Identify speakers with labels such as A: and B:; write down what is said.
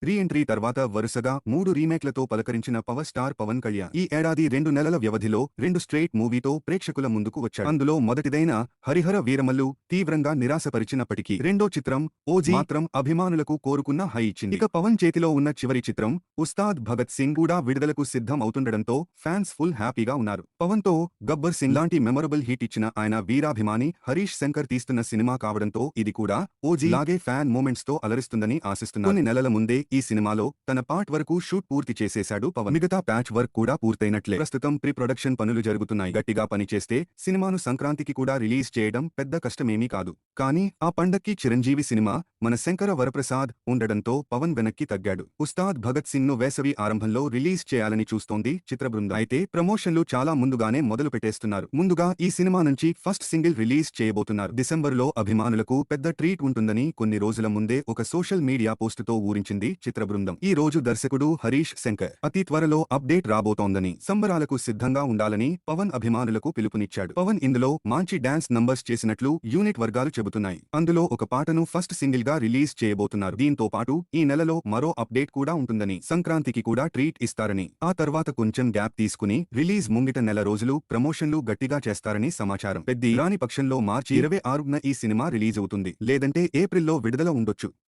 A: Re entry తర్వాత వరుసగా 3 రీమేక్లతో పలకరించిన power star Pawan Kalyan ఈ ఏడాది 2 నెలల వ్యవధిలో 2 స్ట్రెయిట్ మూవీతో ప్రేక్షకుల ముందుకు వచ్చాడు. అందులో మొదటిదైన హరిహర వీరమల్లు తీవ్రంగా నిరాశపరిచినప్పటికీ రెండో చిత్రం ఓజీ మాత్రం అభిమానులకు కోరుకున్న హై ఇచ్చింది. ఇక పవన్ చేతిలో ఉన్న చివరి చిత్రం ఉస్తాద్ భగత్ సింగ్ కూడా విడుదలకు సిద్ధం అవుతుండడంతో ఫ్యాన్స్ ఫుల్ హ్యాపీగా ఉన్నారు. పవన్ తో గబ్బర్ సింగ్ లాంటి మెమొరబుల్ హిట్ ఇచ్చిన ఆయన వీరాభిమాని హరీష్ శంకర్ తీస్తున్న సినిమా కావడంతో ఇది కూడా ఓజీ లాగే ఫ్యాన్ మూమెంట్స్ తో అలరిస్తుందని ఆశిస్తున్నారు. కొన్ని నెలల ముందే ఈ సినిమాలో తన పార్ట్ వరకు షూట్ పూర్తి చేసేశాడు పవన్. మిగతా ప్యాచ్ వర్క్ కూడా పూర్తయినట్లే. ప్రస్తుతం ప్రీ ప్రొడక్షన్ పనులు జరుగుతున్నాయి. గట్టిగా పనిచేస్తే సినిమాను సంక్రాంతికి కూడా రిలీజ్ చేయడం పెద్ద కష్టమేమీ కాదు. కానీ ఆ పండక్కి చిరంజీవి సినిమా మన శంకర వరప్రసాద్ ఉండడంతో పవన్ వెనక్కి తగ్గాడు. ఉస్తాద్ భగత్ సింగ్ ను వేసవి ఆరంభంలో రిలీజ్ చేయాలని చూస్తోంది చిత్రబృందం. అయితే ప్రమోషన్లు చాలా ముందుగానే మొదలు పెట్టేస్తున్నారు. ముందుగా ఈ సినిమా నుంచి ఫస్ట్ సింగిల్ రిలీజ్ చేయబోతున్నారు. డిసెంబర్లో అభిమానులకు పెద్ద ట్రీట్ ఉంటుందని కొన్ని రోజుల ముందే ఒక సోషల్ మీడియా పోస్టుతో ఊరించింది చిత్రబృందం. ఈ రోజు దర్శకుడు హరీష్ శంకర్ అతి త్వరలో అప్డేట్ రాబోతోందని, సంబరాలకు సిద్ధంగా ఉండాలని పవన్ అభిమానులకు పిలుపునిచ్చాడు. పవన్ ఇందులో మంచి డాన్స్ నంబర్స్ చేసినట్లు యూనిట్ వర్గాలు చెబుతున్నాయి. అందులో ఒక పాటను ఫస్ట్ సింగిల్ గా రిలీజ్ చేయబోతున్నారు. దీంతో పాటు ఈ నెలలో మరో అప్డేట్ కూడా ఉంటుందని, సంక్రాంతికి కూడా ట్రీట్ ఇస్తారని, ఆ తర్వాత కొంచెం గ్యాప్ తీసుకుని రిలీజ్ ముంగిట నెల రోజులు ప్రమోషన్లు గట్టిగా చేస్తారని సమాచారం. పెద్ది రాని పక్షంలో మార్చి 26న ఈ సినిమా రిలీజ్ అవుతుంది. లేదంటే ఏప్రిల్లో విడుదల ఉండొచ్చు.